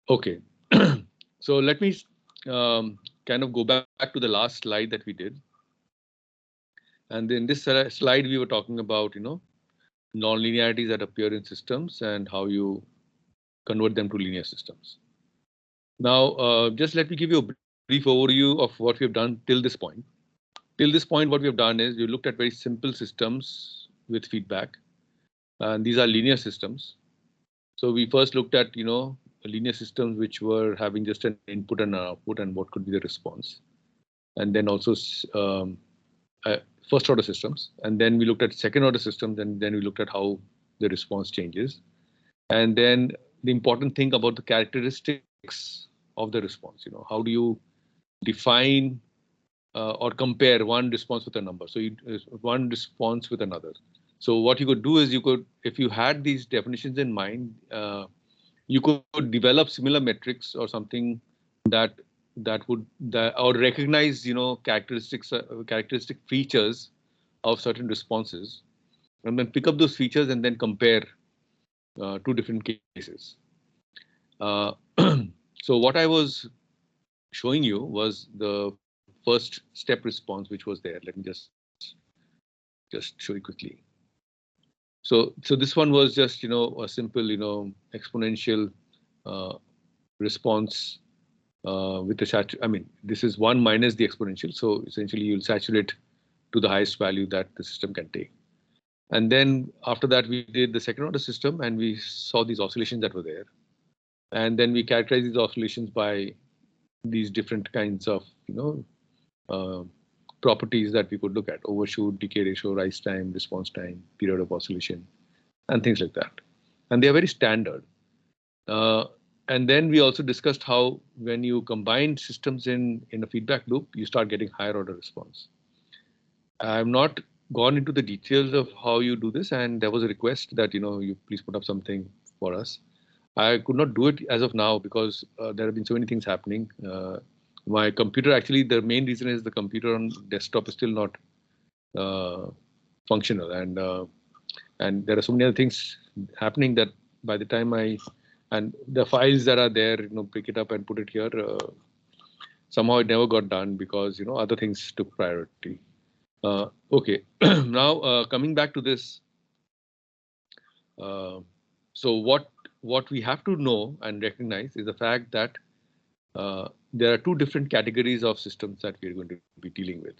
Okay, so let me kind of go back to the last slide that we did. And in this slide, we were talking about, non-linearities that appear in systems and how you convert them to linear systems. Now, just let me give you a brief overview of what we have done till this point. Till this point, what we have done is we looked at very simple systems with feedback, and these are linear systems. So we first looked at, linear systems which were having just an input and an output and what could be the response. And then also first order systems. And then we looked at second order systems, and then we looked at how the response changes. And then the important thing about the characteristics of the response, how do you define or compare one response with a number? So one response with another. So what you could do is if you had these definitions in mind, you could develop similar metrics or something that or recognize, characteristic features of certain responses, and then pick up those features and then compare two different cases. So what I was showing you was the first step response, which was there. Let me just show you quickly. So this one was just, a simple, exponential response with the this is 1 minus the exponential. So essentially you'll saturate to the highest value that the system can take. And then after that, we did the second order system, and we saw these oscillations that were there. And then we characterized these oscillations by these different kinds of, properties that we could look at: overshoot, decay ratio, rise time, response time, period of oscillation, and things like that. And they are very standard. And then we also discussed how when you combine systems in a feedback loop, you start getting higher order response. I've not gone into the details of how you do this, and there was a request that, you please put up something for us. I could not do it as of now because there have been so many things happening. My computer, actually, the main reason is the computer on desktop is still not functional, and there are so many other things happening that by the time and the files that are there, pick it up and put it here, somehow it never got done because, other things took priority. Okay, now coming back to this. So what we have to know and recognize is the fact that there are two different categories of systems that we are going to be dealing with.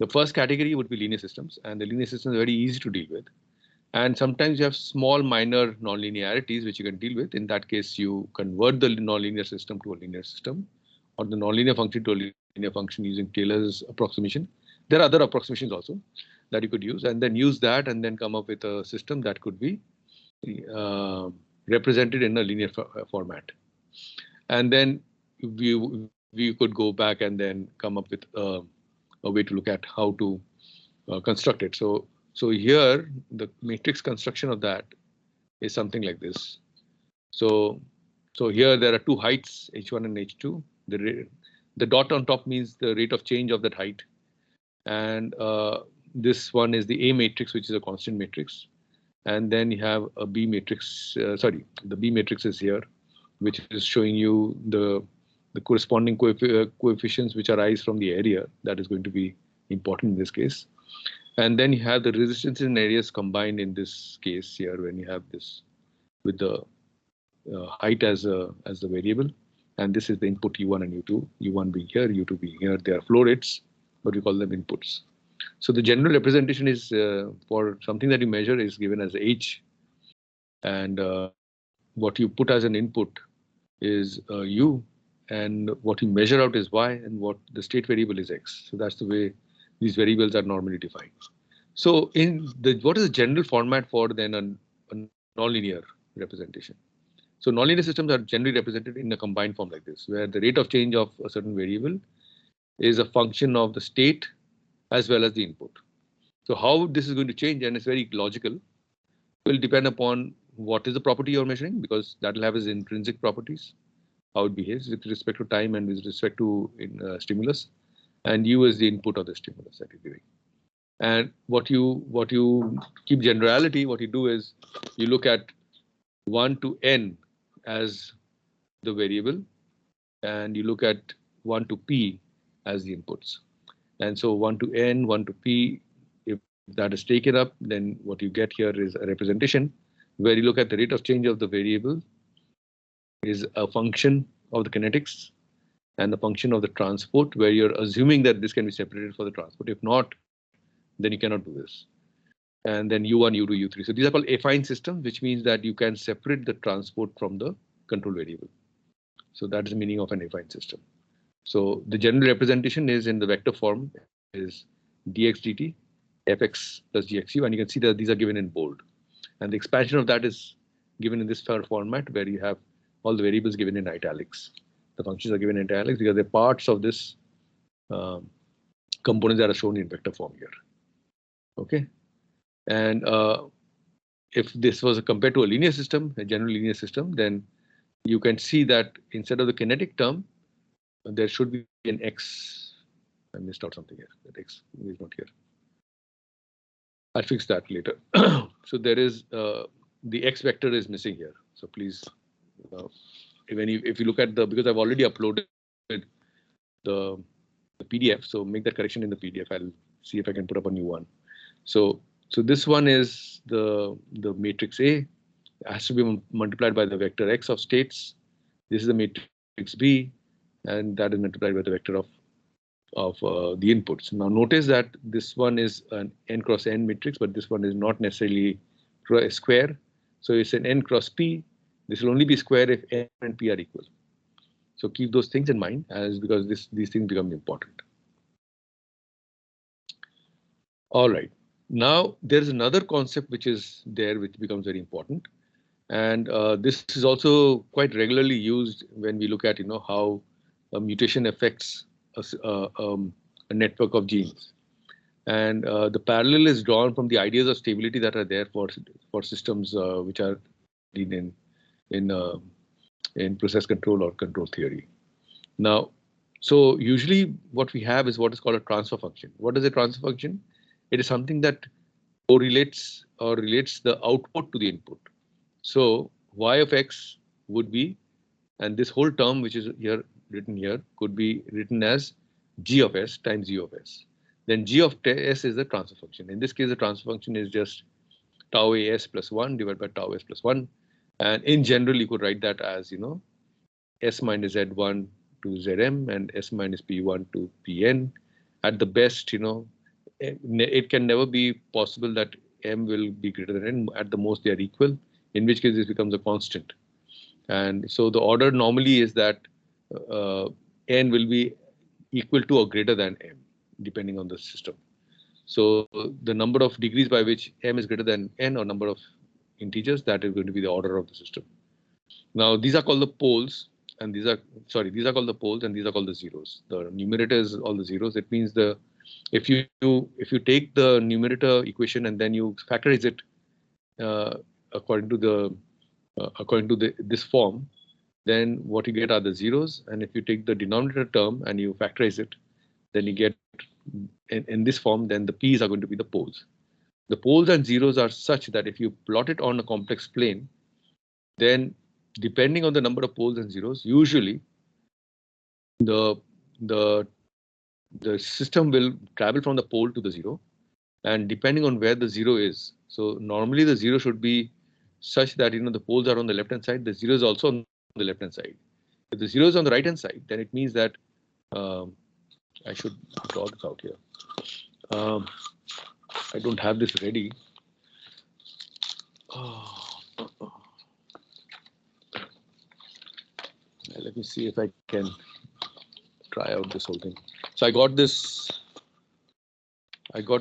The first category would be linear systems, and the linear systems are very easy to deal with. And sometimes you have small minor nonlinearities which you can deal with. In that case, you convert the nonlinear system to a linear system, or the nonlinear function to a linear function using Taylor's approximation. There are other approximations also that you could use, and then use that and then come up with a system that could be represented in a linear format. And then we could go back and then come up with a way to look at how to construct it. So here, the matrix construction of that is something like this. So here there are two heights, h1 and h2. The dot on top means the rate of change of that height. And this one is the A matrix, which is a constant matrix. And then you have a B matrix. The B matrix is here, which is showing you the corresponding coefficients which arise from the area. That is going to be important in this case. And then you have the resistance in areas combined in this case here, when you have this with the height as the variable. And this is the input U1 and U2, U1 being here, U2 being here. They are flow rates, but we call them inputs. So the general representation is for something that you measure is given as H. And what you put as an input is U. And what you measure out is Y, and what the state variable is X. So that's the way these variables are normally defined. So what is the general format for then a nonlinear representation? So nonlinear systems are generally represented in a combined form like this, where the rate of change of a certain variable is a function of the state as well as the input. So how this is going to change, and it's very logical, will depend upon what is the property you're measuring, because that will have its intrinsic properties, how it behaves with respect to time and with respect to stimulus, and U is the input of the stimulus that you're giving. And what you keep generality, what you do is you look at 1 to n as the variable, and you look at 1 to p as the inputs. And so 1 to n, 1 to p, if that is taken up, then what you get here is a representation where you look at the rate of change of the variable is a function of the kinetics and a function of the transport, where you're assuming that this can be separated for the transport. If not, then you cannot do this. And then U1, U2, U3. So these are called affine systems, which means that you can separate the transport from the control variable. So that is the meaning of an affine system. So the general representation is in the vector form is dx dt, fx plus gxu, and you can see that these are given in bold. And the expansion of that is given in this format where you have all the variables given in italics. The functions are given in italics because they're parts of this components that are shown in vector form here. Okay, and if this was compared to a linear system, a general linear system, then you can see that instead of the kinetic term, there should be an x. I missed out something here. That x is not here. I'll fix that later. So there is the x vector is missing here. So please, if you look at the, because I've already uploaded the PDF, so make that correction in the PDF. I'll see if I can put up a new one. So this one is the matrix A. It has to be multiplied by the vector x of states. This is the matrix B, and that is multiplied by the vector of the inputs. Now notice that this one is an n cross n matrix, but this one is not necessarily a square. So it's an n cross p. This will only be square if n and p are equal. So keep those things in mind, as because these things become important. All right. Now there is another concept which is there, which becomes very important, and this is also quite regularly used when we look at how a mutation affects a network of genes. And the parallel is drawn from the ideas of stability that are there for systems which are in process control or control theory. Now, so usually what we have is what is called a transfer function. What is a transfer function? It is something that correlates or relates the output to the input. So y of x would be, and this whole term which is here written here could be written as g of s times u of s. Then g of s is the transfer function. In this case, the transfer function is just tau a s plus 1 divided by tau s plus 1. And in general, you could write that as, s minus z1 to zm and s minus p1 to pn. At the best, it can never be possible that m will be greater than n. At the most, they are equal, in which case this becomes a constant. And so the order normally is that n will be equal to or greater than m, depending on the system. So the number of degrees by which m is greater than n, or number of integers, that is going to be the order of the system. Now these are called the poles, and these are called the poles, and these are called the zeros. The numerator is all the zeros. It means if you take the numerator equation and then you factorize it according to this form, then what you get are the zeros. And if you take the denominator term and you factorize it, then you get in this form, then the p's are going to be the poles. The poles and zeros are such that if you plot it on a complex plane, then depending on the number of poles and zeros, usually the system will travel from the pole to the zero, and depending on where the zero is. So normally the zero should be such that the poles are on the left hand side, the zero is also on the left hand side. If the zero is on the right hand side, then it means that I should draw this out here. I don't have this ready. Let me see if I can try out this whole thing. So I got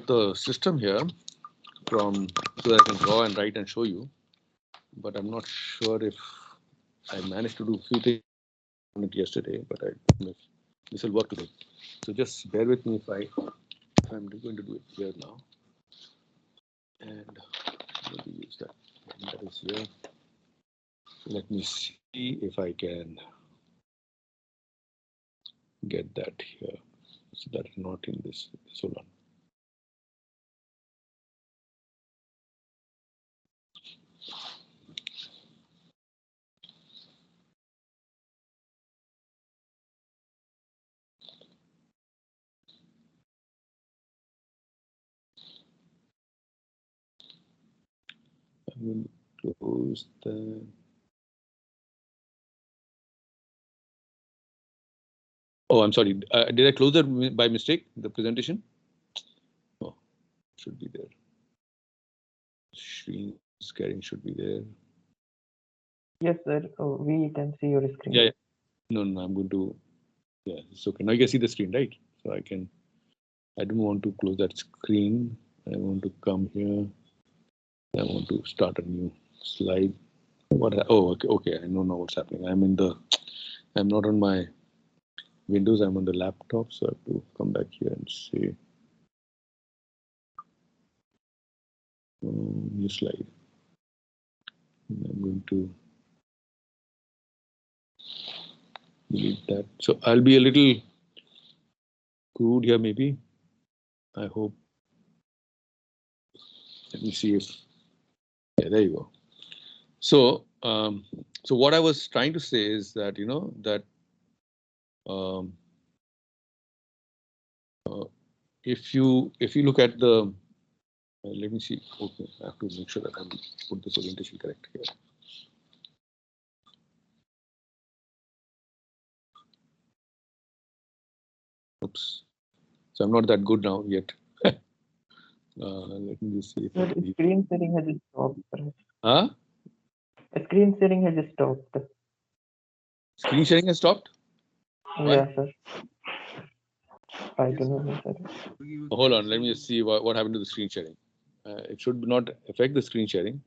the system here so that I can draw and write and show you, but I'm not sure if I managed to do a few things on it yesterday, but this will work today. So just bear with me if I'm going to do it here now. And maybe use that. That is here. Let me see if I can get that here. So that is not in this. Hold on. will close the. Oh, I'm sorry. Did I close that by mistake? The presentation? Oh, should be there. Screen sharing should be there. Yes, sir. Oh, we can see your screen. Yeah. No, I'm going to. Yeah, it's okay. Now you can see the screen, right? So I can. I don't want to close that screen. I want to come here. I want to start a new slide. What? Oh, okay. I don't know what's happening. I'm not on my Windows. I'm on the laptop, so I have to come back here and see. New slide. I'm going to delete that. So I'll be a little crude here, maybe. I hope. Let me see if. Yeah, there you go. So, so what I was trying to say is that that if you look at the let me see. Okay, I have to make sure that I put this orientation correct here. Oops. So I'm not that good now yet. Let me just see if Sir, screen sharing has stopped. Huh? Screen sharing has stopped. Screen sharing has stopped? Why? Yeah, sir. I don't know, sir. Hold on, let me just see what happened to the screen sharing. It should not affect the screen sharing.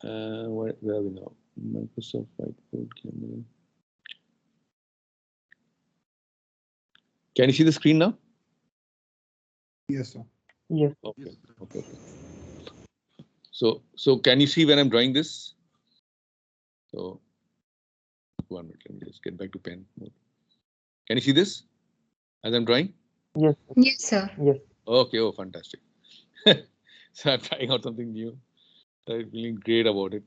Where are we now? Microsoft Whiteboard camera. Can you see the screen now? Yes, sir. Yes. Okay. Okay. So can you see when I'm drawing this? So 1 minute. Let me just get back to pen mode. Can you see this as I'm drawing? Yes. Sir. Yes, sir. Yes. Okay. Oh, fantastic. So I'm trying out something new. I'm feeling great about it.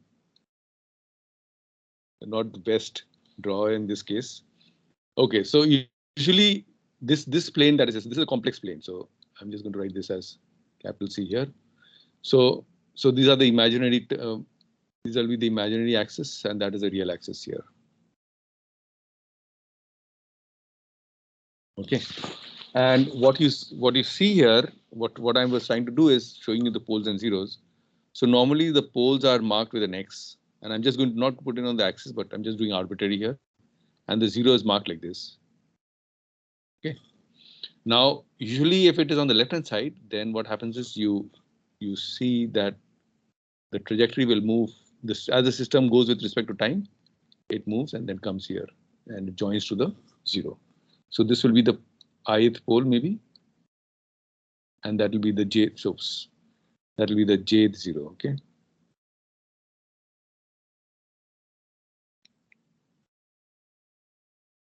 Not the best drawer in this case. Okay. So usually this plane this is a complex plane. So I'm just going to write this as capital C here. So these are the imaginary. These will be the imaginary axis, and that is the real axis here. Okay. And what you see here, what I was trying to do is showing you the poles and zeros. So normally the poles are marked with an X, and I'm just going to not put it on the axis, but I'm just doing arbitrary here, and the zero is marked like this. Okay. Now, usually if it is on the left hand side, then what happens is you see that the trajectory will move. This as the system goes with respect to time, it moves and then comes here and it joins to the zero. So this will be the ith pole maybe, and that will be the j. So that will be the jth zero. Okay.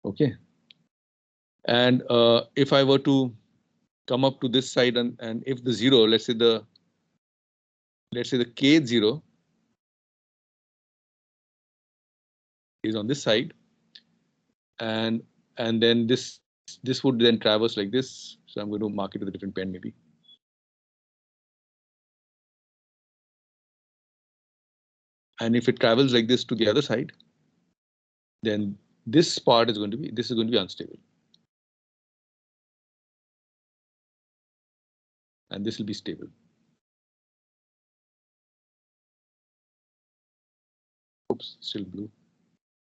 Okay. And if I were to come up to this side and if the zero, let's say the kth zero is on this side, and then this would then traverse like this. So I'm going to mark it with a different pen maybe. And if it travels like this to the other side, then this part is going to be unstable. And this will be stable. Oops, still blue,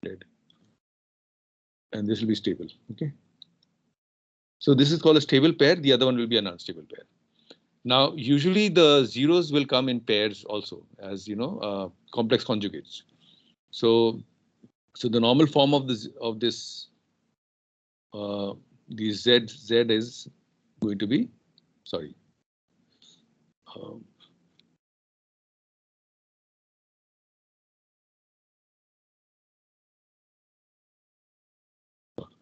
red. And this will be stable. Okay. So this is called a stable pair. The other one will be an unstable pair. Now, usually the zeros will come in pairs also, as complex conjugates. So the normal form of this the z is going to be, sorry.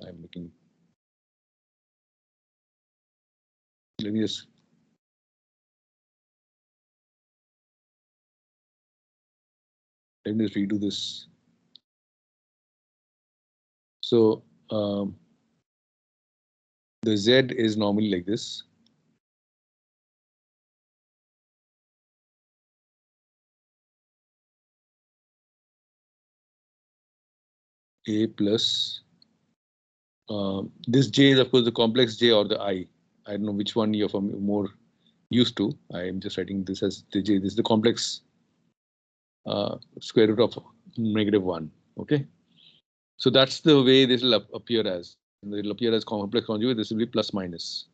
I'm looking. Let me just. Let me just redo this. So the Z is normally like this. A plus this J is of course the complex J or the I. I don't know which one you're more used to. I am just writing this as the J. This is the complex square root of -1. Okay. So that's the way this will appear as. It will appear as complex conjugate. This will be plus minus.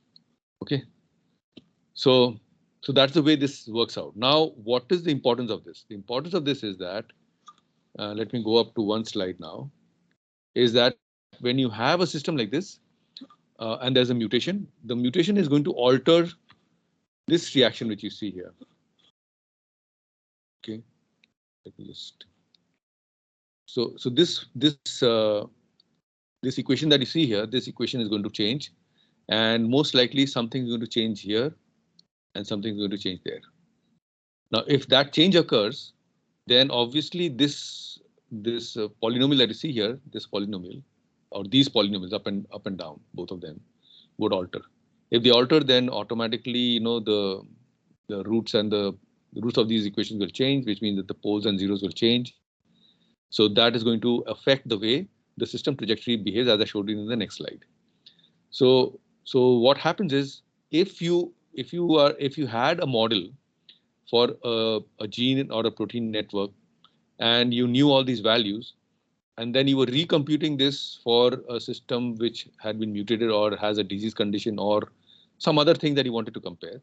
Okay. So that's the way this works out. Now, what is the importance of this? The importance of this is that, let me go up to one slide now, is that when you have a system like this, and there's a mutation, the mutation is going to alter this reaction which you see here. Okay, let me just. So this equation that you see here, this equation is going to change, and most likely something is going to change here, and something is going to change there. Now, if that change occurs, then obviously this polynomial that you see here, this polynomial, or these polynomials up and down, both of them would alter. If they alter, then automatically, the roots and the roots of these equations will change, which means that the poles and zeros will change. So that is going to affect the way the system trajectory behaves, as I showed you in the next slide. So what happens is, if you had a model for a gene or a protein network, and you knew all these values, and then you were recomputing this for a system which had been mutated or has a disease condition or some other thing that you wanted to compare,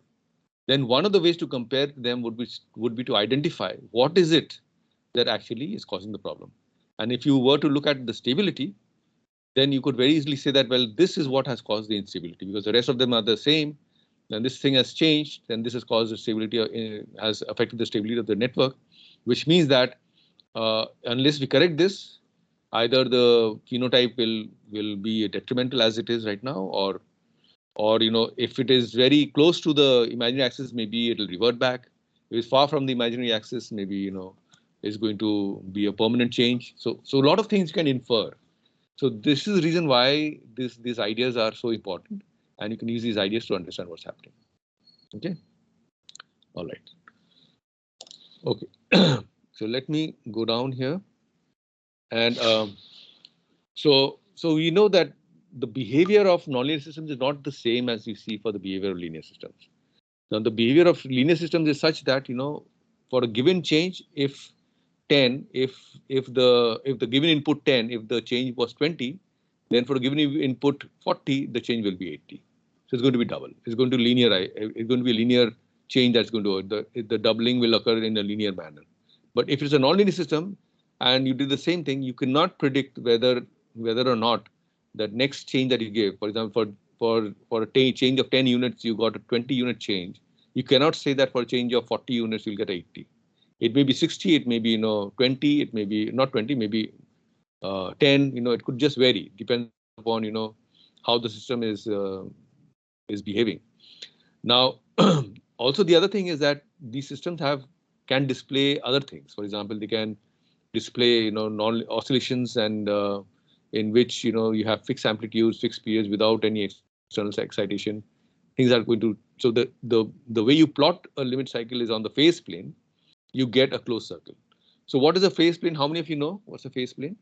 then one of the ways to compare them would be to identify what is it that actually is causing the problem. And if you were to look at the stability, then you could very easily say that, well, this is what has caused the instability, because the rest of them are the same. Then this thing has changed, and this has caused the stability, has affected the stability of the network, which means that unless we correct this, either the phenotype will be detrimental as it is right now, or if it is very close to the imaginary axis, maybe it will revert back. If it's far from the imaginary axis, maybe it's going to be a permanent change. So a lot of things you can infer. So this is the reason why these ideas are so important, and you can use these ideas to understand what's happening. Okay. All right. Okay. So let me go down here, and so we know that the behavior of nonlinear systems is not the same as you see for the behavior of linear systems. Now, the behavior of linear systems is such that for a given change, if 10, if the given input 10, if the change was 20, then for a given input 40, the change will be 80. So it's going to be double. It's going to It's going to be a linear change that's going to the doubling will occur in a linear manner. But if it's a nonlinear system and you do the same thing, you cannot predict whether or not that next change that you give, for example, for a change of 10 units, you got a 20 unit change. You cannot say that for a change of 40 units, you'll get 80. It may be 60, it may be 20, it may be not 20, maybe 10. It could just vary, depends upon how the system is behaving. Now, also the other thing is that these systems can display other things. For example, they can display non oscillations, and in which you have fixed amplitudes, fixed periods without any external excitation. Things are going to, so the way you plot a limit cycle is on the phase plane. You get a closed circle. So what is a phase plane? How many of you know what's a phase plane?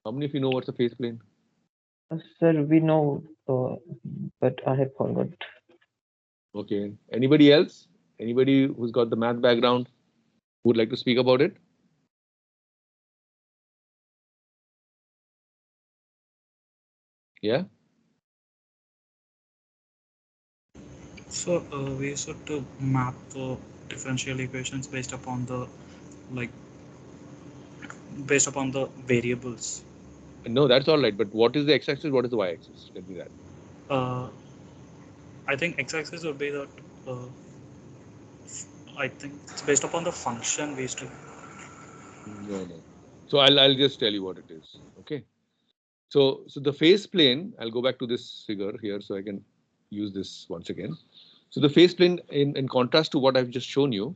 How many of you know what's a phase plane? Sir, we know, but I have forgot. Okay. Anybody else? Anybody who's got the math background would like to speak about it? Yeah. So we used to map the differential equations based upon the variables. No, that's all right. But what is the x-axis? What is the y-axis? Tell me that. I think x-axis would be that. I think it's based upon the function we used to. No. So I'll just tell you what it is. Okay. So the phase plane, I'll go back to this figure here so I can use this once again. So the phase plane, in contrast to what I've just shown you,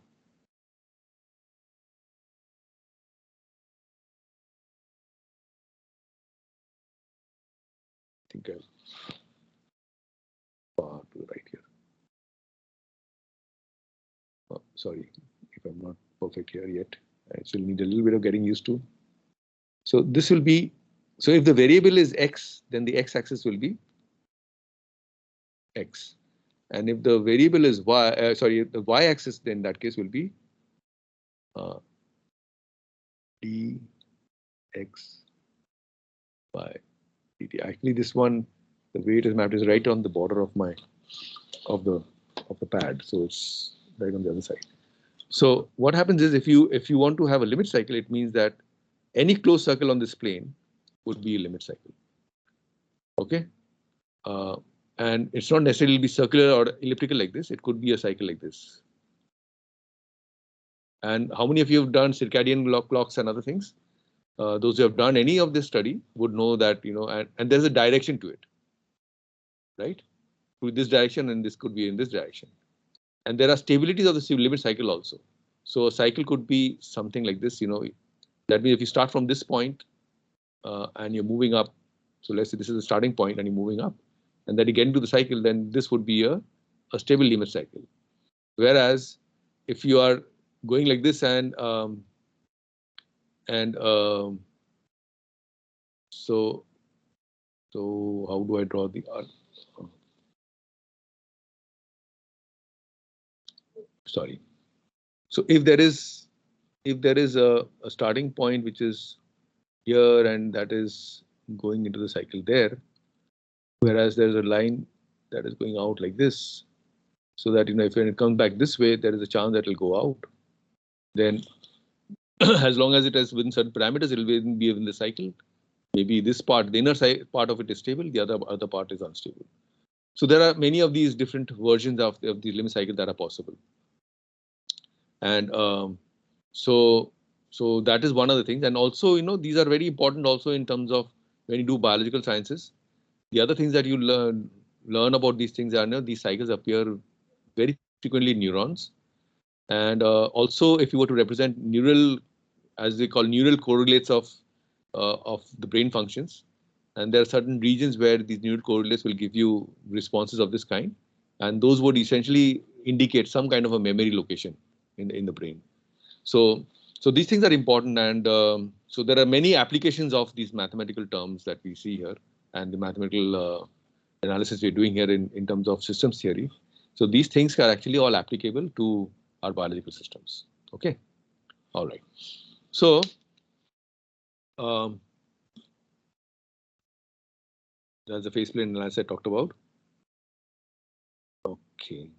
think I'll far to the right here. Oh, sorry if I'm not perfect here yet. I still need a little bit of getting used to. So this will be, so if the variable is x, then the x-axis will be x. And if the variable is y, the y-axis, then in that case will be dx by dt. Actually, this one, the way it is mapped is right on the border of my of the pad, so it's right on the other side. So what happens is if you want to have a limit cycle, it means that any closed circle on this plane would be a limit cycle. Okay, and it's not necessarily be circular or elliptical like this. It could be a cycle like this. And how many of you have done circadian clocks and other things? Those who have done any of this study would know that, you know, and there's a direction to it, right? To this direction, and this could be in this direction. And there are stabilities of the limit cycle also. So a cycle could be something like this, you know. That means if you start from this point and you're moving up, so let's say this is the starting point and you're moving up, and then you get into the cycle, then this would be a stable limit cycle. Whereas if you are going like this and so how do I draw the sorry. So if there is a starting point which is here and that is going into the cycle there, whereas there's a line that is going out like this, so that, you know, if it comes back this way, there is a chance that it will go out. Then as long as it is within certain parameters, it will be within the cycle. Maybe this part, the inner side part of it is stable, the other part is unstable. So there are many of these different versions of the limit cycle that are possible. And so that is one of the things. And also, you know, these are very important also in terms of when you do biological sciences. The other things that you learn about these things are, you know, these cycles appear very frequently in neurons. And also, if you were to represent neural, as they call neural correlates of the brain functions, and there are certain regions where these neural correlates will give you responses of this kind, and those would essentially indicate some kind of a memory location in the brain. So these things are important, and so there are many applications of these mathematical terms that we see here, and the mathematical analysis we're doing here in terms of systems theory. So these things are actually all applicable to our biological systems. Okay, all right. So that's the phase plane analysis I talked about. Okay,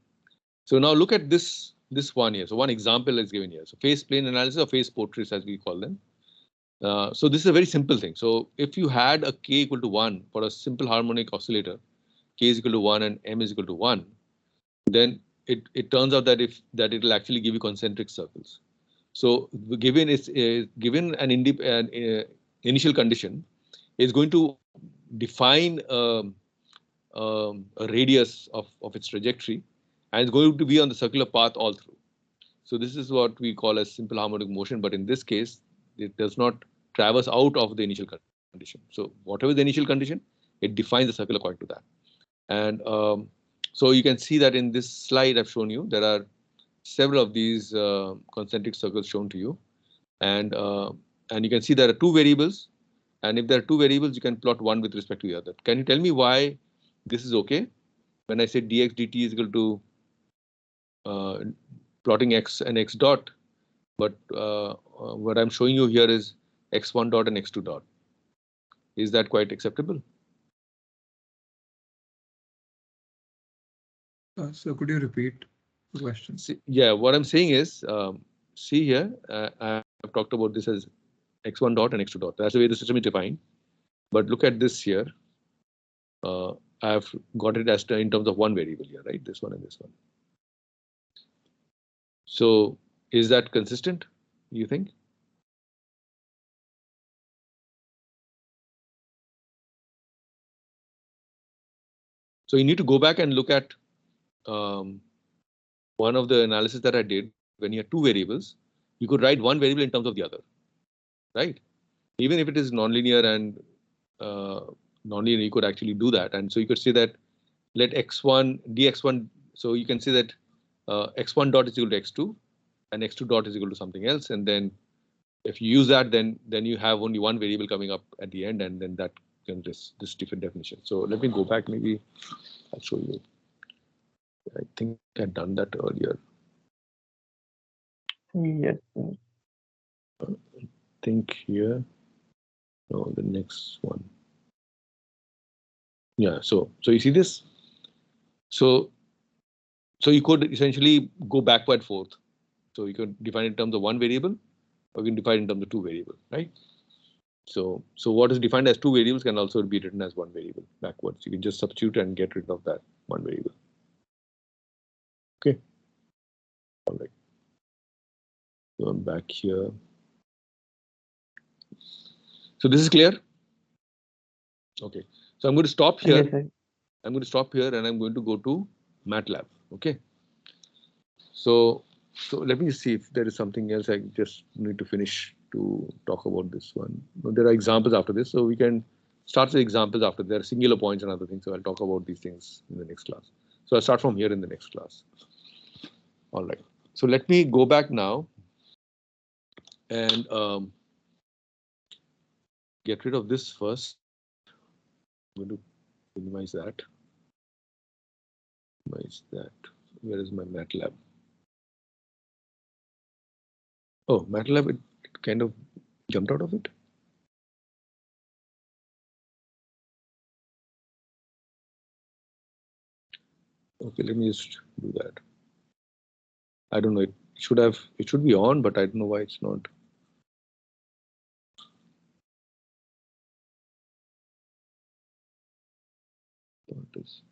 so now look at this one here. So one example is given here. So phase plane analysis or phase portraits, as we call them. So this is a very simple thing. So if you had a k equal to 1 for a simple harmonic oscillator, k is equal to 1 and m is equal to 1, then it turns out that it will actually give you concentric circles. So given an initial condition, is going to define a radius of its trajectory, and it's going to be on the circular path all through. So this is what we call as simple harmonic motion, but in this case, it does not traverse out of the initial condition. So whatever the initial condition, it defines the circle according to that. And so you can see that in this slide I've shown you, there are several of these concentric circles shown to you. And you can see there are two variables. And if there are two variables, you can plot one with respect to the other. Can you tell me why this is okay? When I say dx dt is equal to plotting x and x dot, but what I'm showing you here is x1 dot and x2 dot. Is that quite acceptable? So could you repeat the question? See, yeah, what I'm saying is, see here, I've talked about this as x1 dot and x2 dot. That's the way the system is defined. But look at this here. I've got it as in terms of one variable here, right? This one and this one. So is that consistent, you think? So you need to go back and look at one of the analysis that I did. When you had two variables, you could write one variable in terms of the other, right? Even if it is nonlinear and nonlinear, you could actually do that. And so you could say that let x1 dx1. So you can say that x1 dot is equal to x2 and x2 dot is equal to something else. And then if you use that, then you have only one variable coming up at the end, and then that can this different definition. So let me go back. Maybe I'll show you. I think I'd done that earlier. Yes, sir. I think here. No, the next one. Yeah. So you see this. So you could essentially go backward forth. So you could define it in terms of one variable, or you can define it in terms of two variables, right? So what is defined as two variables can also be written as one variable backwards. You can just substitute and get rid of that one variable. Okay. All right. So I'm back here. So this is clear. Okay. So I'm going to stop here. Yes, sir. I'm going to stop here and I'm going to go to MATLAB. Okay. So let me see if there is something else I just need to finish to talk about this one. There are examples after this, so we can start with examples after. There are singular points and other things, so I'll talk about these things in the next class. So I'll start from here in the next class. All right. So let me go back now and get rid of this first. I'm going to minimize that. Minimize that. Where is my MATLAB? Oh, MATLAB, it kind of jumped out of it. Okay, let me just do that. I don't know. It should be on, but I don't know why it's not. What is?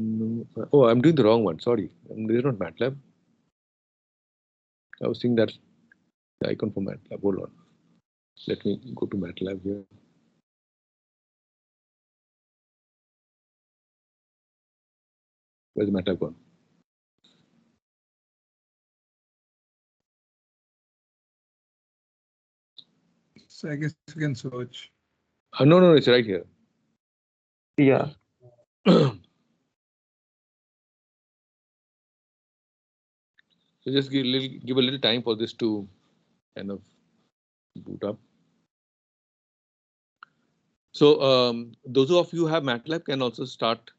No. Oh, I'm doing the wrong one. Sorry. This is not MATLAB. I was seeing that the icon for MATLAB. Hold on. Let me go to MATLAB here. Where's MATLAB gone? So I guess you can search. No, it's right here. Yeah. So just give a little time for this to kind of boot up. So those of you who have MATLAB can also start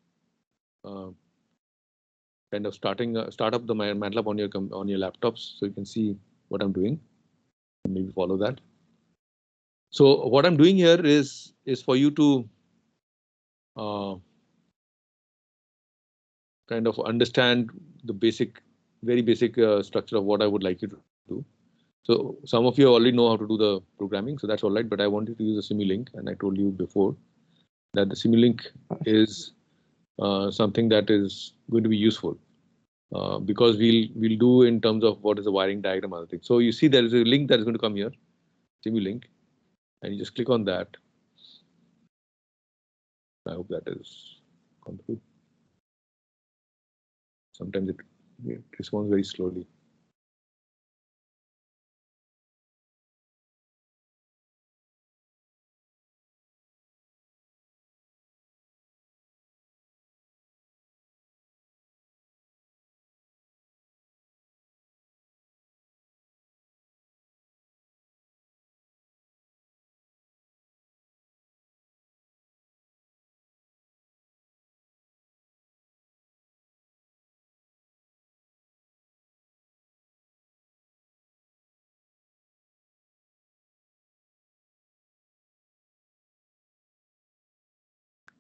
kind of start up the MATLAB on your laptops, so you can see what I'm doing. Maybe follow that. So what I'm doing here is for you to kind of understand the very basic structure of what I would like you to do. So some of you already know how to do the programming, so that's all right. But I wanted to use a Simulink, and I told you before that the Simulink is something that is going to be useful because we'll do in terms of what is the wiring diagram, other things. So you see there is a link that is going to come here, Simulink, and you just click on that. I hope that is come through. Sometimes it responds very slowly.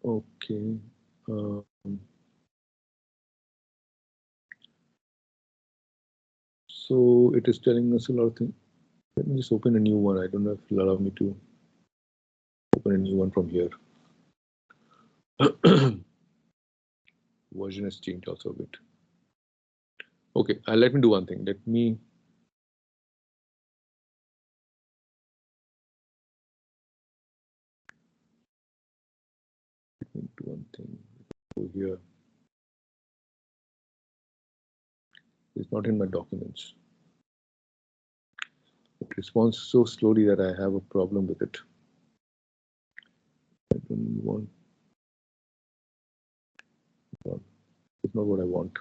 Okay. So it is telling us a lot of things. Let me just open a new one. I don't know if it'll allow me to open a new one from here. Version has changed also a bit. Okay, let me do one thing. Let me do one thing over here. It's not in my documents. It responds so slowly that I have a problem with it. I don't want. It's not what I want.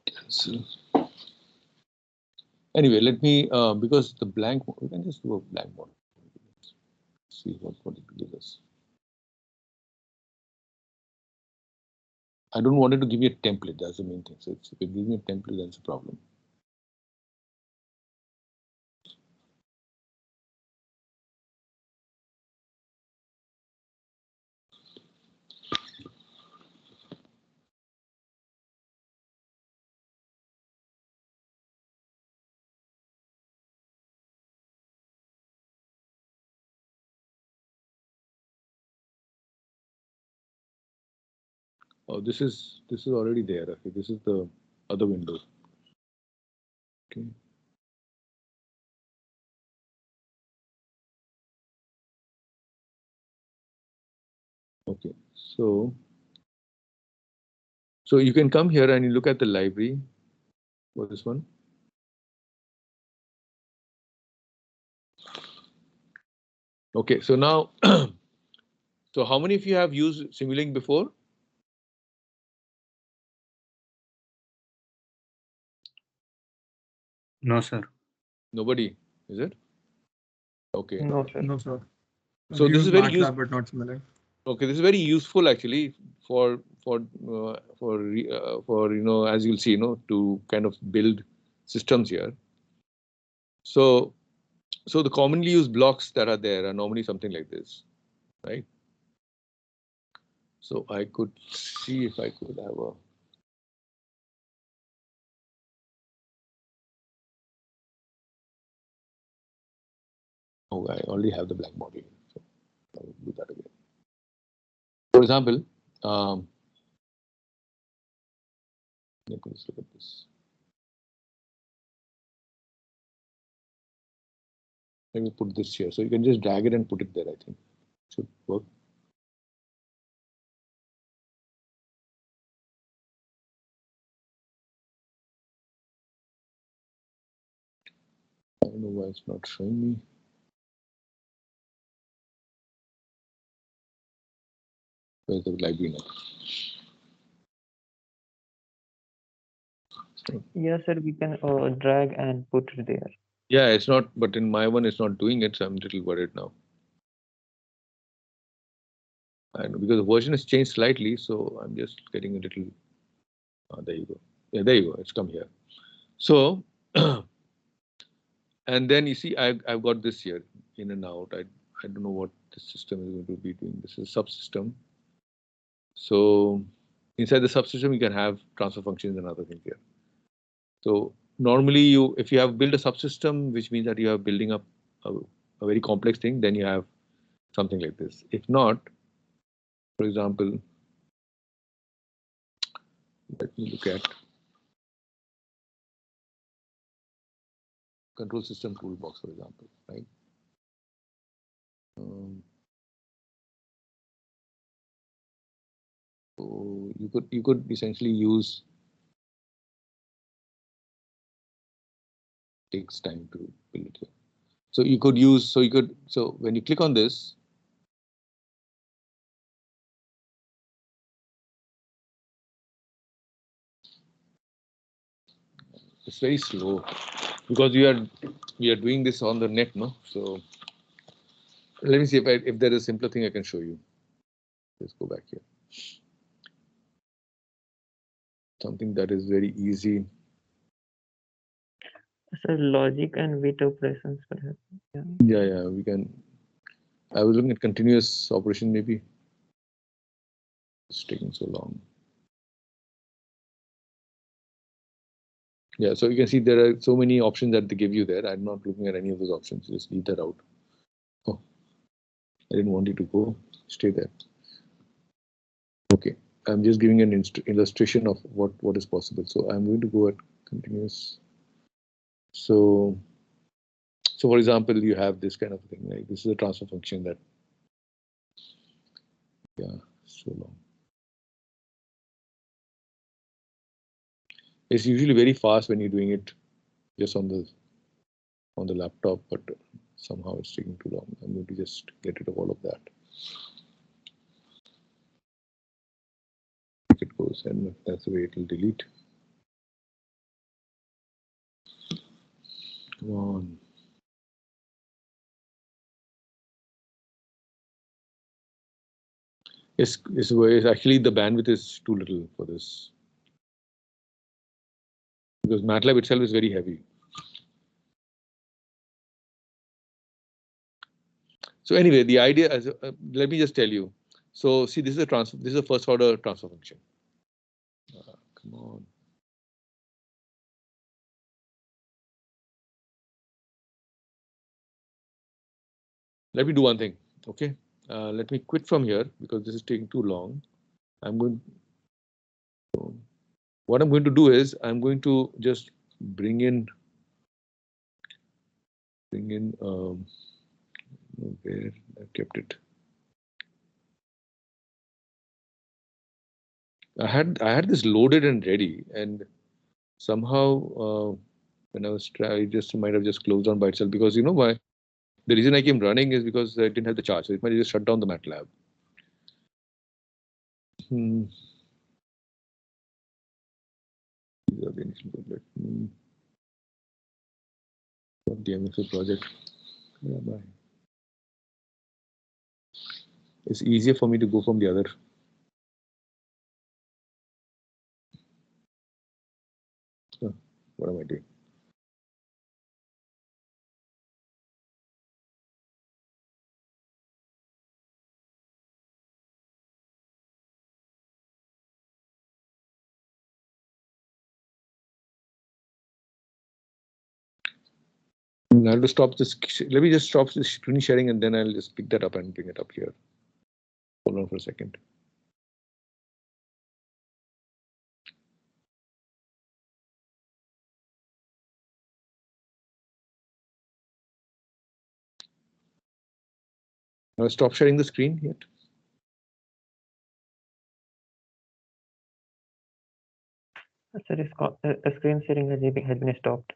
Cancel. Anyway, let me, because the blank, we can just do a blank one. See what it gives us. I don't want it to give me a template. That's the main thing. So if it gives me a template, that's a problem. Oh, this is already there. Okay, this is the other window. Okay. Okay, so you can come here and you look at the library for this one. Okay, so now, so how many of you have used Simulink before? No, sir. Nobody, is it? Okay. No, sir. No, sir. So this is very useful. but not Simulink. Okay, this is very useful actually for as you'll see, to kind of build systems here. So the commonly used blocks that are there are normally something like this, right? So I could see if I could have a. Oh, I already have the blank model, so I'll do that again. For example, let me just look at this. Let me put this here. So you can just drag it and put it there, I think. Should work. I don't know why it's not showing me. Where's the library now? Yeah, sir, we can drag and put it there. Yeah, it's not, but in my one, it's not doing it, so I'm a little worried now. I know, because the version has changed slightly, so I'm just getting a little. There you go. Yeah, there you go. It's come here. So, and then you see, I've got this here in and out. I don't know what the system is going to be doing. This is a subsystem. So inside the subsystem, you can have transfer functions and other things here. So normally, if you have built a subsystem, which means that you are building up a very complex thing, then you have something like this. If not, for example, let me look at control system toolbox, for example, right? So you could essentially use. Takes time to build it here. So you could use. So when you click on this. It's very slow because we are doing this on the net, no? So let me see if there is a simpler thing I can show you. Let's go back here. Something that is very easy. Sir, logic and wait operations, perhaps. Yeah, we can. I was looking at continuous operation, maybe. It's taking so long. Yeah, so you can see there are so many options that they give you there. I'm not looking at any of those options. Just leave that out. Oh, I didn't want you to go. Stay there. Okay, I'm just giving an illustration of what is possible. So I'm going to go at continuous. So for example, you have this kind of thing, right? This is a transfer function that, yeah, so long. It's usually very fast when you're doing it just on the laptop, but somehow it's taking too long. I'm going to just get rid of all of that. If it goes, and that's the way it will delete. Come on. It's actually the bandwidth is too little for this, because MATLAB itself is very heavy. So anyway, the idea is, let me just tell you. So see, this is a first order transfer function. Come on. Let me do one thing, okay? Let me quit from here because this is taking too long. What I'm going to do is I'm going to just bring in where I kept it. I had this loaded and ready, and somehow when I was trying, just might have just closed down by itself, because you know why? The reason I came running is because I didn't have the charge, so it might just shut down the MATLAB. These are the initial code. Let me the MXO project. Yeah, bye. It's easier for me to go from the other. Oh, what am I doing? I have to stop this. Let me just stop this screen sharing, and then I'll just pick that up and bring it up here. Hold on for a second. I'll stop sharing the screen yet. Sir, the screen sharing has been stopped.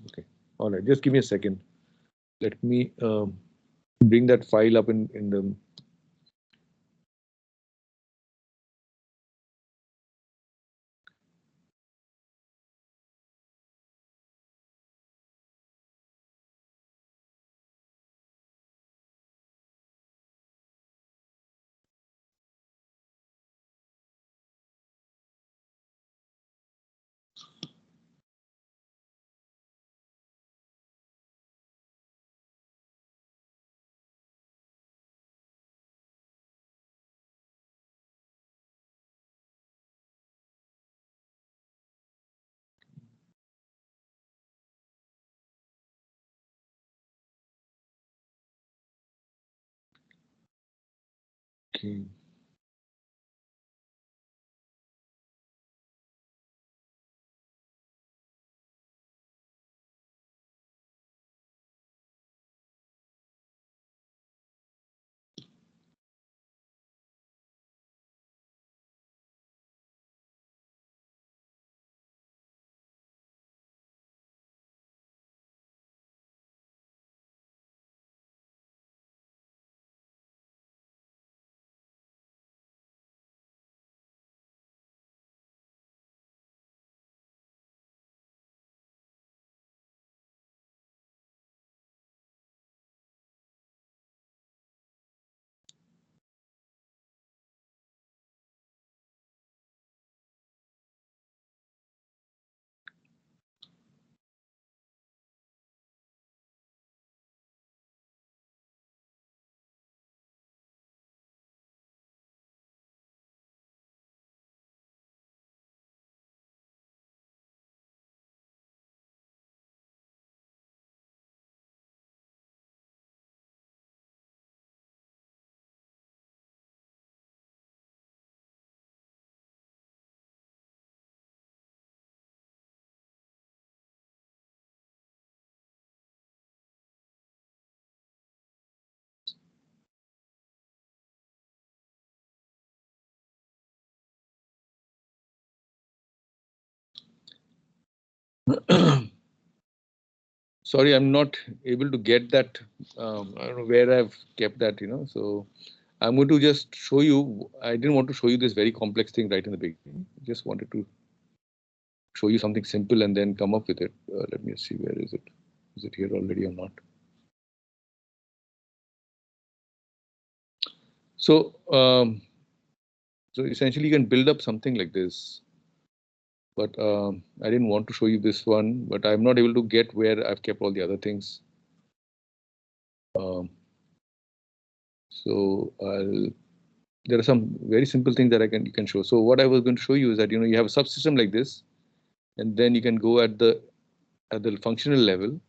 Okay. All right. Just give me a second. Let me bring that file up in the. Okay. Sorry, I'm not able to get that. I don't know where I've kept that, So I'm going to just show you. I didn't want to show you this very complex thing right in the beginning. Just wanted to show you something simple and then come up with it. Let me see, where is it? Is it here already or not? So, so essentially, you can build up something like this. But I didn't want to show you this one, but I'm not able to get where I've kept all the other things. So there are some very simple things that you can show. So what I was going to show you is that you have a subsystem like this, and then you can go at the functional level,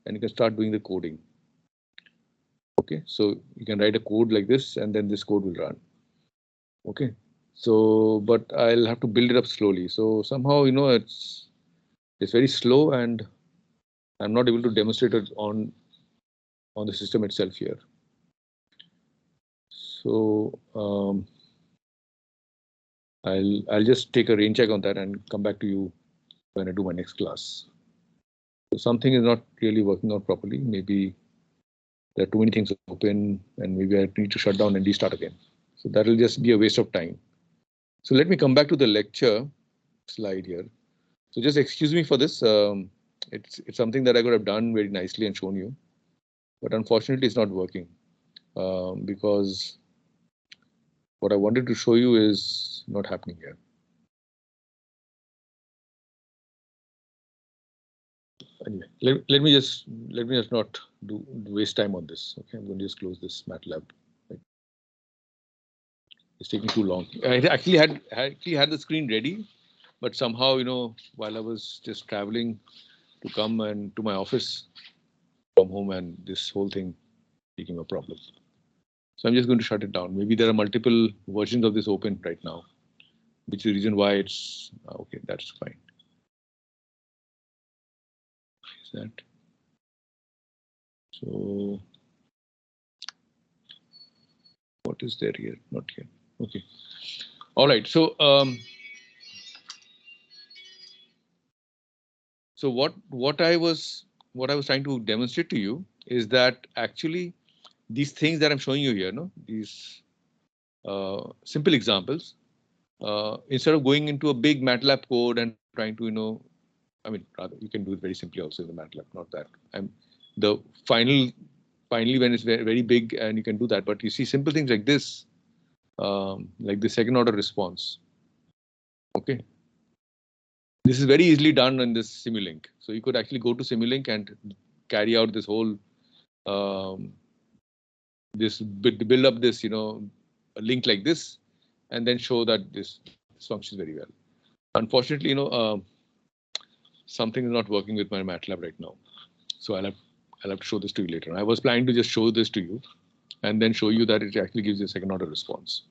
and you can start doing the coding. Okay, so you can write a code like this, and then this code will run. Okay, so but I'll have to build it up slowly. So somehow it's very slow, and I'm not able to demonstrate it on the system itself here. So I'll just take a rain check on that and come back to you when I do my next class. So something is not really working out properly. Maybe there are too many things open, and maybe I need to shut down and restart again. So that will just be a waste of time. So let me come back to the lecture slide here. So just excuse me for this. It's something that I could have done very nicely and shown you, but unfortunately it's not working because what I wanted to show you is not happening here. Anyway, let me just not waste time on this. Okay, I'm going to just close this MATLAB. Right. It's taking too long. I actually had the screen ready, but somehow while I was just traveling to come and to my office from home, and this whole thing became a problem. So I'm just going to shut it down. Maybe there are multiple versions of this open right now, which is the reason why it's okay. That's fine. Is that so? What is there here? Not here. Okay. All right. So so what I was trying to demonstrate to you is that actually these things that I'm showing you here, these simple examples, instead of going into a big MATLAB code and trying to, I mean, rather you can do it very simply also in the MATLAB, not that. The finally when it's very, very big and you can do that, but you see simple things like this, like the second order response. Okay. This is very easily done in this Simulink. So you could actually go to Simulink and carry out this whole build up this a link like this, and then show that this functions very well. Unfortunately, something is not working with my MATLAB right now. So I'll have to show this to you later. I was planning to just show this to you and then show you that it actually gives you a second order response.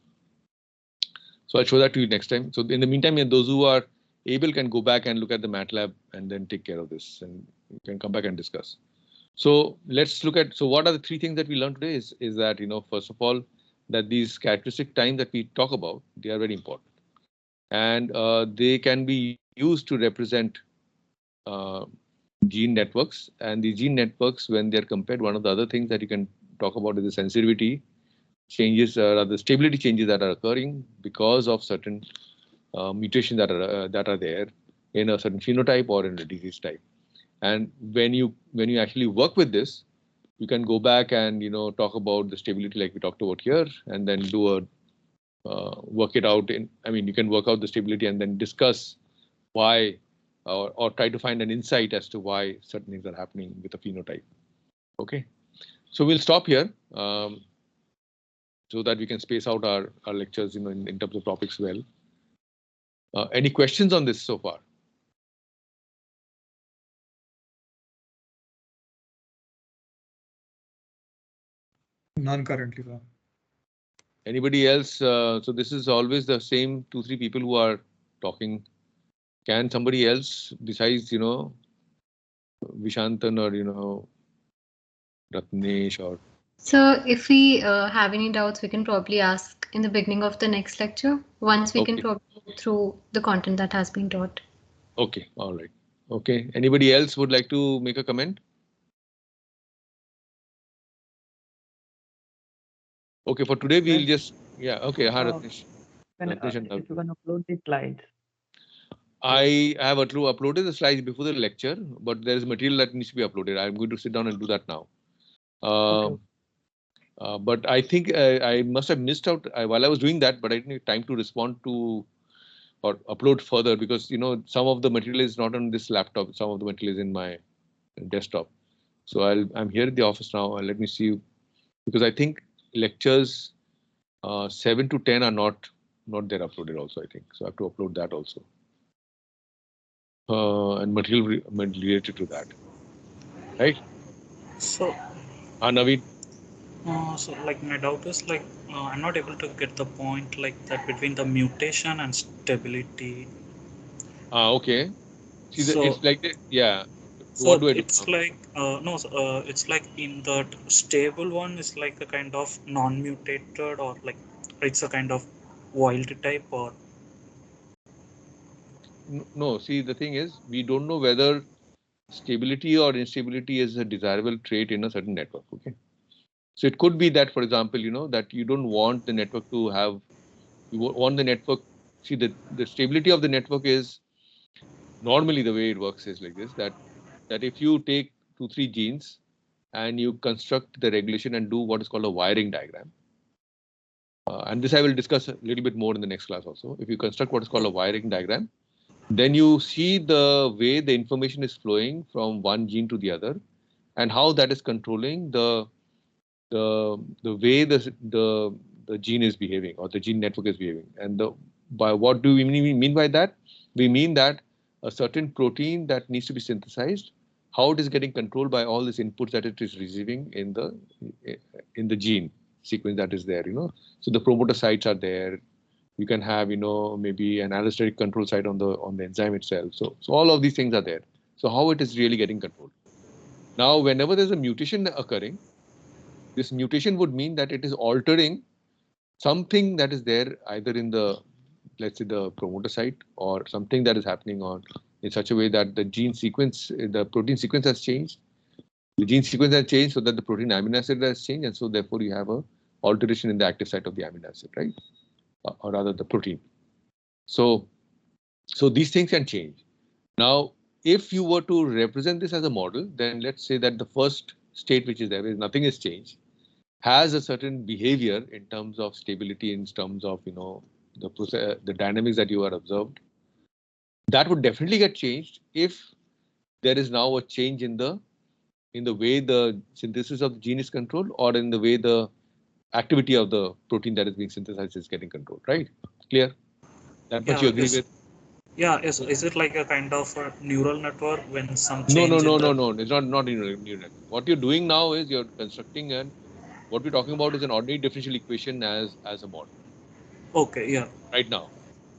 So I'll show that to you next time. So in the meantime, those who are able can go back and look at the MATLAB and then take care of this, and you can come back and discuss. So let's look at, so what are the three things that we learned today is that, first of all, that these characteristic times that we talk about, they are very important. And they can be used to represent gene networks. And the gene networks, when they're compared, one of the other things that you can talk about is the sensitivity changes, the stability changes that are occurring because of certain mutations that are there in a certain phenotype or in a disease type. And when you actually work with this, you can go back and talk about the stability like we talked about here, and then do a work it out in. I mean, you can work out the stability and then discuss why, or try to find an insight as to why certain things are happening with a phenotype. Okay, so we'll stop here so that we can space out our lectures, in terms of topics well. Any questions on this so far? None currently, sir. Anybody else? So this is always the same 2-3 people who are talking. Can somebody else besides, Vishantan or, Ratnesh or? So if we have any doubts, we can probably ask in the beginning of the next lecture, once we can probably go through the content that has been taught. Okay, all right. Okay. Anybody else would like to make a comment? Okay. For today, we'll Well, just Okay. Rajneesh. Rajneesh and if you Navneet. can upload the slides. I have uploaded the slides before the lecture, but there is material that needs to be uploaded. I'm going to sit down and do that now. Okay. But I think I must have missed out while I was doing that, but I didn't have time to respond to or upload further because some of the material is not on this laptop. Some of the material is in my desktop. So I'm here at the office now. Let me see, because I think lectures 7 to 10 are not there uploaded also. I think so. I have to upload that also. And material related to that, right? So, Naveen. so like my doubt is like I'm not able to get the point like that between the mutation and stability. Okay. See, So, it's like yeah. What so do I do it's now? like no, so, it's like in that stable one is like a kind of non-mutated or like it's a kind of wild type or No. See, the thing is, we don't know whether stability or instability is a desirable trait in a certain network. Okay. So it could be that, for example, that you don't want the network to have. You want the network. See, the stability of the network is normally the way it works is like this: that if you take 2-3 genes and you construct the regulation and do what is called a wiring diagram. And this I will discuss a little bit more in the next class also. If you construct what is called a wiring diagram, then you see the way the information is flowing from one gene to the other, and how that is controlling the way the gene is behaving or the gene network is behaving. And by what do we mean by that? We mean that a certain protein that needs to be synthesized, how it is getting controlled by all these inputs that it is receiving in the gene sequence that is there. So the promoter sites are there. You can have maybe an allosteric control site on the enzyme itself. So all of these things are there. So how it is really getting controlled. Now, whenever there's a mutation occurring, this mutation would mean that it is altering something that is there either in the, let's say, the promoter site, or something that is happening on in such a way that the protein sequence has changed. The gene sequence has changed so that the protein amino acid has changed, and so therefore you have a alteration in the active site of the amino acid, right? Or rather the protein. So these things can change. Now, if you were to represent this as a model, then let's say that the first state which is there, where nothing has changed, has a certain behavior in terms of stability, in terms of the dynamics that you are observed. That would definitely get changed if there is now a change in the way the synthesis of the gene is controlled, or in the way the activity of the protein that is being synthesized is getting controlled. Right? Clear? That much you yeah, agree is with? yeah, is it like a kind of a neural network when some No, no, change in no, no, the no. It's not neural network. What you're doing now is you're constructing, and what we're talking about is an ordinary differential equation as a model okay, yeah, right now.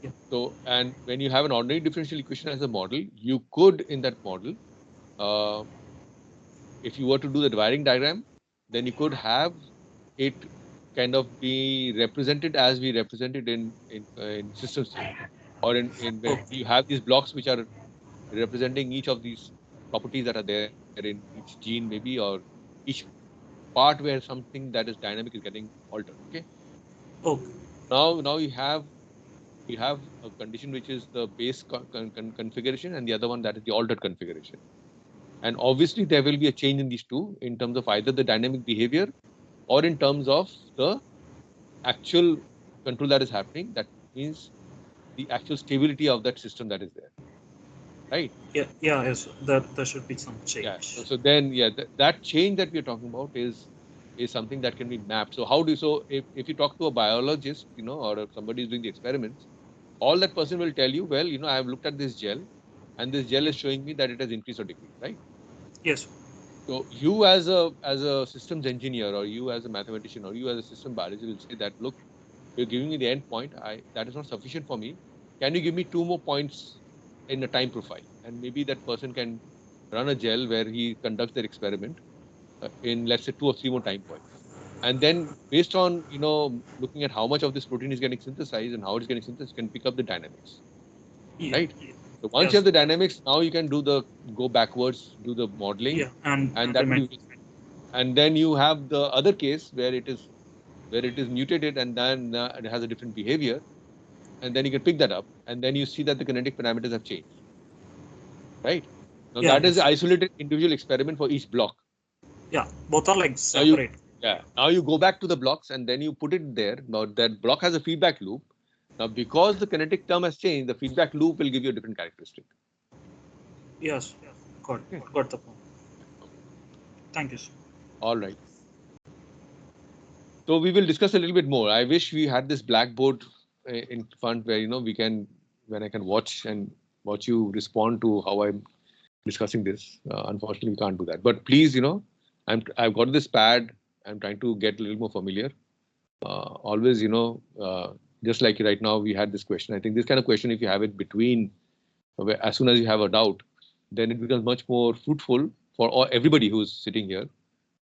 yeah, So, and when you have an ordinary differential equation as a model, you could, in that model, uh, if you were to do the wiring diagram, then you could have it kind of be represented as we represent it in systems theory, or in where okay, you have these blocks which are representing each of these properties that are there in each gene, maybe, or each part where something that is dynamic is getting altered. Okay. okay, Now you have a condition which is the base configuration, and the other one that is the altered configuration. And obviously, there will be a change in these two in terms of either the dynamic behavior or in terms of the actual control that is happening. That means the actual stability of that system that is there, right? yeah, yeah, yes, that there should be some Yeah. change. So then, yeah, that change that we are talking about is something that can be mapped. So if you talk to a biologist, or if somebody is doing the experiments, all that person will tell you, well, I have looked at this gel, and this gel is showing me that it has increased or decreased, right? Yes, So you as a systems engineer, or you as a mathematician, or you as a system biologist will say that, look, you're giving me the end point. That is not sufficient for me. Can you give me 2 more points in a time profile? And maybe that person can run a gel where he conducts their experiment in, let's say, 2 or 3 more time points. And then based on looking at how much of this protein is getting synthesized and how it's getting synthesized, can pick up the dynamics, yeah, right? So once Yes. you have the dynamics, now you can go backwards, do the modeling, Yeah, and that will implement. and then you have the other case where it is mutated and then it has a different behavior, and then you can pick that up, and then you see that the kinetic parameters have changed, right? Now Yeah, that is yes. isolated individual experiment for each block. Yeah, both are like Now you separate. now you go back to the blocks and then you put it there. Now that block has a feedback loop. Now because the kinetic term has changed, the feedback loop will give you a different characteristic. Yes, got Okay. got the point. Thank you, sir. All right. So we will discuss a little bit more. I wish we had this blackboard in front where when I can watch you respond to how I'm discussing this. Unfortunately, we can't do that. But please, I've got this pad. I'm trying to get a little more familiar. Always, just like right now, we had this question. I think this kind of question, if you have it between, as soon as you have a doubt, then it becomes much more fruitful for everybody who's sitting here.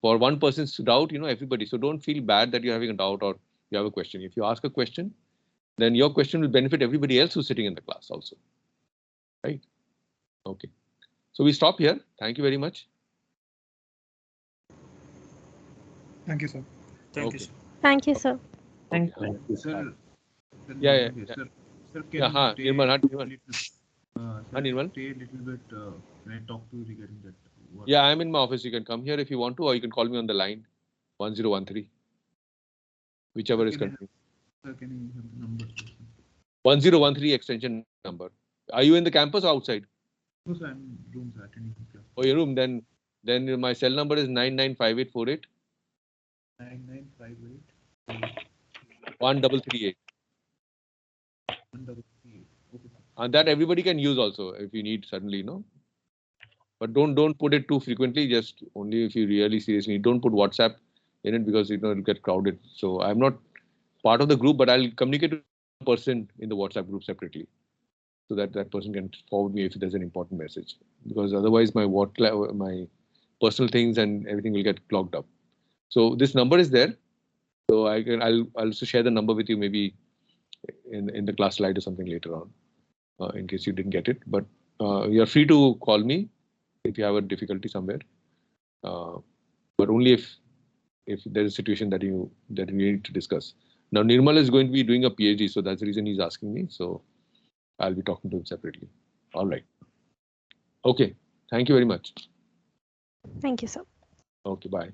For one person's doubt, everybody. So don't feel bad that you're having a doubt or you have a question. If you ask a question, then your question will benefit everybody else who's sitting in the class also. Right? Okay. So we stop here. Thank you very much. Thank you, sir. Thank you, sir. Thank you, sir. Thank Okay. you. Sir, Yeah. Sir, can Yeah, you stay Nirmal, sir, Nirmal? stay a little bit, can I talk to you regarding that? Yeah, I'm in my office. You can come here if you want to, or you can call me on the line 1013. Whichever is convenient. Sir, can you have the number? 1013 extension number. Are you in the campus or outside? No, sir, I'm in room, sir, attending class. Oh, your room. Then my cell number is 995848 9958 1338. 1338. Okay, sir. And that everybody can use also if you need suddenly, But don't put it too frequently. Just only if you really seriously need. Don't put WhatsApp in it because it'll get crowded. So I'm not part of the group, but I'll communicate to a person in the WhatsApp group separately, so that person can forward me if there's an important message. Because otherwise, my personal things and everything will get clogged up. So this number is there. So I'll also share the number with you maybe in the class slide or something later on, in case you didn't get it. But you're free to call me if you have a difficulty somewhere, but only if there's a situation that you need to discuss. Now Nirmal is going to be doing a PhD, so that's the reason he's asking me. So I'll be talking to him separately. All right. Okay. Thank you very much. Thank you, sir. Okay. Bye.